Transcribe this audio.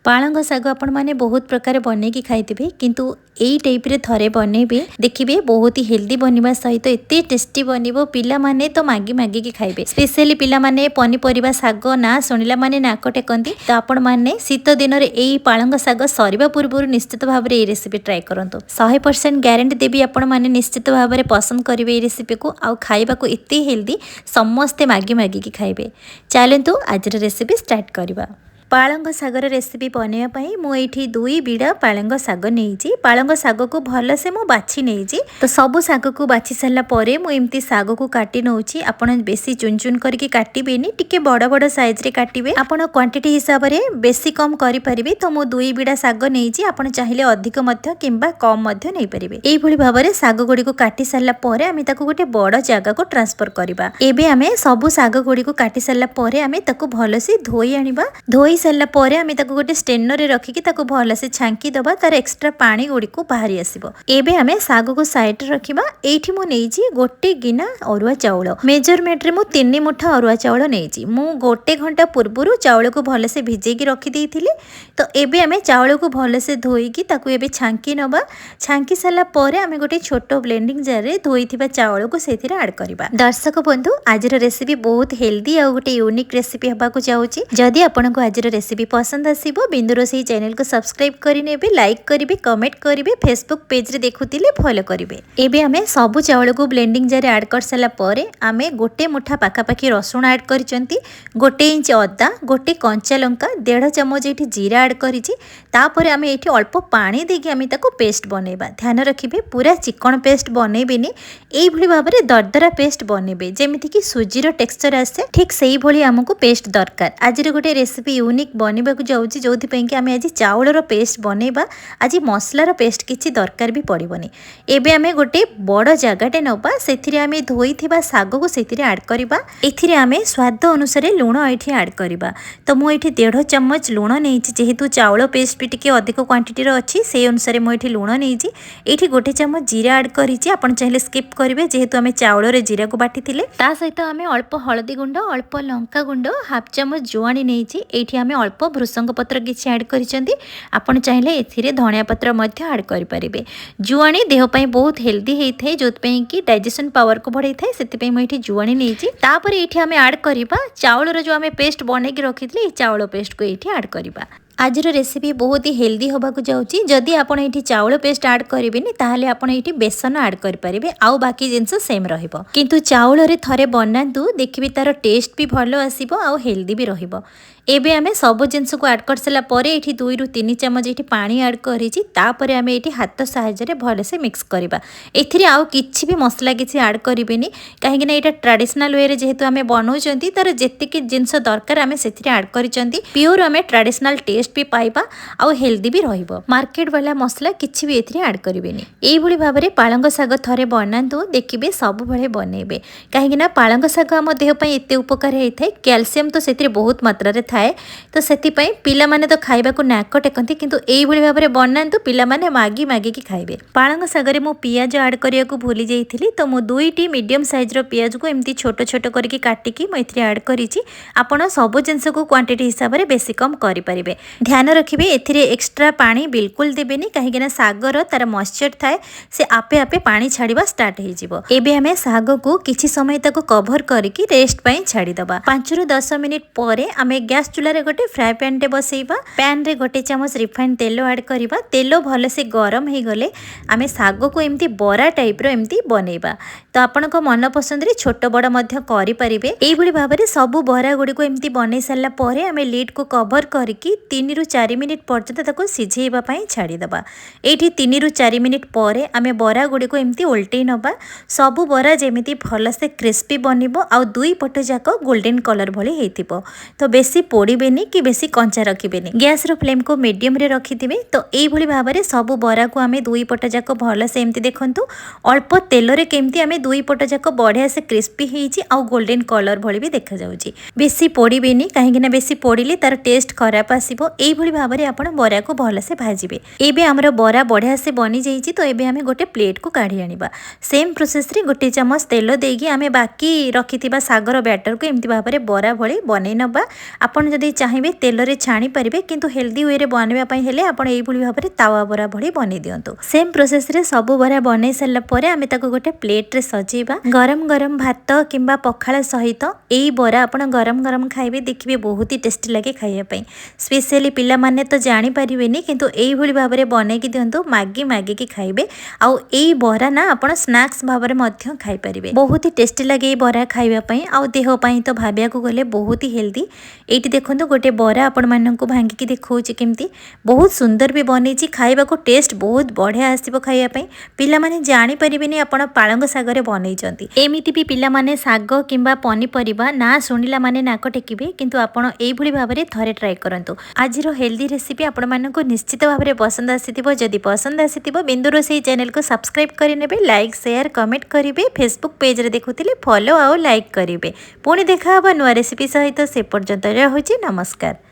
पालंग शाग आपण मैंने बहुत प्रकार बनईकी खाई किंतु यही टाइप रे थरे बनइबे देखिए बहुत ही हेल्दी बनवा सहित एत टेस्टी बनब पिला माने तो मागी मागी की खाइबे। स्पेशली पिला माने पनीपरिबा शाग ना शुणिला माने नाक टेकंती। तो आपण माने शीत दिन रे एई पालंग शाग सरिबा पूर्व निश्चित भाव रे रेसिपी ट्राई करंतु। 100% गारंटी देबी आपण माने निश्चित भाव रे पसंद करिवे ए रेसिपी को आ खाइबा को एते हेल्दी समस्ते मागी मागी की खाइबे। चलंतु आज रेसिपी स्टार्ट करबा। पालंग शागर रेसिपी बनवाई मुझे 2 बिड़ा पालंग शाग नहीं। पालंग शाग को भल से मु बाछि नहीं। तो सबू शाग को बाछि सारा मुझे शाग को काटी नौची। आपन बेसी चुन चुन करके काटबेनी, टिके बड़ बड़ साइज रे काटिबे। आपन क्वांटिटी हिसाब रे बेसी कम करि परिबे। तो मु 2 बिड़ा शाग नहीं। आपन चाहिले अधिक मध्य किंबा कम मध्य नहीं परिबे। एई भली भाव रे शाग गुडी को काटी सारा परे आमे ताको गोटे बड़ जगह को ट्रांसफर करबा। एबे आमे सबू शाग गुडी को काटी सारा परे आमे ताको भल से धोई आनिबा। धोई सारा परे आमे ताको गोटे स्टेनर रे रखिकी ताको भल से छांकी दबा। तार एक्स्ट्रा पानी गुडी को बाहरी आसीबो। एबे आमे शाग को साइड रे रखिबा। एठी मु नेइची गोटे गिना अरुआ चाउल। मेजरमेंट रे मु 3 मुठा अरुआ चाउल नेइची। मु गोटे घंटा पूर्वरु चाउल को भल से भिजेकी रखि देइथिली। तो एबे आमे चाउल को भल से धोईकी ताको एबे छांकी नबा। छांकी साला परे आमे गोटे छोटो ब्लेंडिंग जार रे धोईथिबा चाउल को सेथिरे ऐड करबा। दर्शक बंधु आज रेसिपी बहुत हेल्दी आ गोटे यूनिक रेसिपी हबा को जाउची। जदि आपन को आज रेसिपी पसंद आसीबो बिंदुरोसेई चैनल को सब्सक्राइब करिनेबे, लाइक करिवे, कमेंट करिवे, फेसबुक पेज रे देखुतिले फॉलो करिवे। एबे आमे सबु चावल को ब्लेंडिंग जार ऐड कर साला परे आमे गोटे मुठा पाखापाखी रसुण ऐड करिसंती, गोटे इंच अदा, गोटे कंचा लंका, 1.5 चम्मच एठी जीरा ऐड करिछि। तापरे आमे एठी अल्प पानी देके आमे ताको पेस्ट बनेबा। ध्यान रखिबे पूरा चिकन पेस्ट बनेबेनी, एई भली भाबरे दरदरा पेस्ट बनेबे जेमिति कि सुजीर टेक्सचर आसे। ठीक सेही भली हमकु पेस्ट दरकार। आज रे गोटे रेसिपी यूनिक बनवा को जाऊँगी जो कि आम आज चाउलर पेस्ट बनइबा। आज मसलार पेस्ट किसी दरकार भी पड़ोनी। एबे आमे गोटे बड़ जगटे नबा, सेथिरे आमे धोईथिबा शाग को सेथिरे ऐड करबा। एथिरे आमे स्वाद अनुसार लुण एठी ऐड करबा। तो मु एठी 1.5 चम्मच लुण नेइछि, जेहेतु चाउल पेस्ट भी टिके अधिक क्वांटिटी रो अछि से अनुसार मु एठी लुण नेइछि। एठी गोटे चम्मच जीरा ऐड करिछि। आपण चाहिले स्किप करिवे जेहेतु आमे चाउल रे जीरा को बाटिथिले। ता सहित आमे अल्प हळदी गुंड, अल्प लंका गुंड, 1/2 चम्मच जुआणी नेइछि। एठी आमे अल्प भृसंग पत्र किसी ऐड करिसेंती। आपण चाहिले एथिरे धनिया पत्र मध्य ऐड करि परिबे। जुआणी देह पई बहुत हेल्दी हेइथाय, जोत पई कि डाइजेशन पावर को बढ़ाई थाय। सेति पई म एठी जुआणी नेइछि। तापरे एठी आमे ऐड करिबा चाउल रो जो आमे पेस्ट बनै कि रखिथले, चाउल पेस्ट को एठी ऐड करिबा। आज रेसिपी बहुत ही हेल्दी होबा को जाउची। जदि आपण एठी चाउल पेस्ट ऐड करिबेनी ताहले आपण एठी बेसन ऐड करि परिबे, आउ बाकी जिंस सेम रहिबो। किंतु चाउल रे थरे बनांतु देखिबे तार टेस्ट भी भलो आसीबो आउ हेल्दी भी रहिबो। एबे आमे सब जिंस को ऐड कर सला परे एठी 2 रु 3 चम्मच एठी पानी ऐड करिछि। तापरे आमे एठी हाथ सहायता रे भले से मिक्स करबा। एथिरे आउ किछि भी मसला किछि ऐड करिबेनी, काहे कि ना एटा ट्रेडिशनल वे रे जेहेतु आमे बनौचंती तार जेतिके जिंस दरकार आमे सेथिरे ऐड करिसंती। प्योर आमे ट्रेडिशनल टेस्ट भी पाइबा आउ हेल्दी भी रहिबो। मार्केट वाला मसला किछि भी एथिरे ऐड करिबेनी। एई भली भाबरे रे पालंग शाग थरे बनांतु, देखिबे सब भले बनेबे। काहे कि ना पालंग शाग हम देह पई एते उपकार हेइथाय। कैल्शियम तो सेथिरे बहुत मात्रा रे थाए। तो सेति पई पिला माने तो खाइबा को नाक टेकंती, किंतु एई भली भाबरे बनांतु पिला माने मागी मागी की खाइबे। पालंग शाग रे मु पियाज ऐड करिया को भूली जाइथिली। तो मु 2टी मीडियम साइज रो पियाज को एमती छोट छोट करके काटिकी मु एथिरे ऐड करिछि। आपण सब जिंस को क्वांटिटी हिसाब रे बेसी कम करि परिबे। ध्यान रखिबे एथिरे एक्स्ट्रा पानी बिल्कुल देबेनी, काहे कि ना सागर तार मॉइस्चर थाए से आपे आपे पानी छाड़ीबा स्टार्ट हे जिवो। एबे हमें साग को किछि समय तक कवर करके रेस्ट पई छाड़ी दबा। 5 रु 10 मिनिट परे हमें गैस चूल्हा रे गोटे फ्राई पैन टे बसैबा। पैन रे गोटे चम्मच रिफाइंड तेल ऐड करबा। तेल भले से गरम हे गले आमे साग को एमती बरा टाइप रो एमती बनेबा। तो आपण को मन पसंद रे छोट बड़ मध्य करि परिबे। एई भली भाबे रे सब बरा गुडी को एमती बनै साला परे आमे लीड को कवर करके 3 रु 4 मिनिट पर्यंत ताको सिझेबा पई छाड़ी दबा। एठी 3 रु 4 मिनिट परे आमे बरा गुडी को एमती उल्टै नबा। सब बरा जेमिति भल से क्रिस्पी बनिबो आउ दुई पट जाको गोल्डन कलर भली हेतिबो। तो बेसी पोड़ीबेनी कि बेसी कंचा रखिबेनी। गैस रो फ्लेम को मीडियम रे रखिथिबे। तो एई भली भाबरे सब बरा को आमे दुई पट जाको भल से एमती देखंतु अल्प तेल रे केमती आमे दुई पट जाक बढ़िया से क्रिस्पी होइछि आउ गोल्डन कलर भली भी देखा जाउछि। बेसी पोड़ीबेनी कहीं बेसी पोड़िले तार टेस्ट खराब आसीबो। एई भली भाबरे आपण बरा को भल से भाजिबे। एबे हमर बरा बढ़िया से बनी जाइछि तो एबे आमे गोटे प्लेट को काढी आनिबा। सेम प्रोसेस रे गोटे चमच तेल देकी आमे बाकी रखिथिबा सागर बैटर को एमती भाबरे बरा भली बनै नबा। आपण जदि चाहिबे तेल रे छाणी परिबे किंतु हेल्दी वे रे बनबा पई हेले आपण एई भली भाबरे तावा बरा भली बनै दियंतु। सेम प्रोसेस रे सब बरा बनै सल्ला परे आमे ताको गोटे प्लेट रे सजेबा। गरम गरम भात किंबा पखाला सहित एई बरा आपण गरम गरम खाइबे देखिबे बहुत ही टेस्टी लागे खाइया पई। स्पेशली पिला माने तो जानि परिबेनी किंतु एई भली भाबरे बनै कि दियंतु मागी मागी की खाइबे। आउ एई बरा ना आपण स्नैक्स भाबरे मध्य खाइ परिबे। बहुत ही टेस्टी लागे एई बरा खाइबा पई। आउ देह पई तो भाबिया को गले बहुत ही हेल्दी। एटी देखंतु गोटे बरा आपण माननकु भांगी की देखौछि केमती बहुत सुंदर भी बनैछि। खाइबा को टेस्ट बहुत बढ़िया आसीबो खाइया पई। पिला माने जानि परिबेनी आपण पालंग सागरे बनैचंती। एमिति भी पिला माने साग किंबा पनी परिबा ना सुनिला माने नाक टेकिबे किंतु आपण एई भली भाबरे थरे ट्राई करंतु। आजिरो हेल्दी रेसिपी आपण माननकु निश्चित भाबरे पसंद आसीथिबो। जदि पसंद आसीथिबो बिंदुरोसेई चैनल को सब्सक्राइब करि नेबे, लाइक शेयर कमेंट करिवे, फेसबुक पेज रे देखुथिले फॉलो आउ लाइक करिवे। पुणी देखा हबा नुवा रेसिपी सहित। से पर्यंत रहुछि नमस्कार।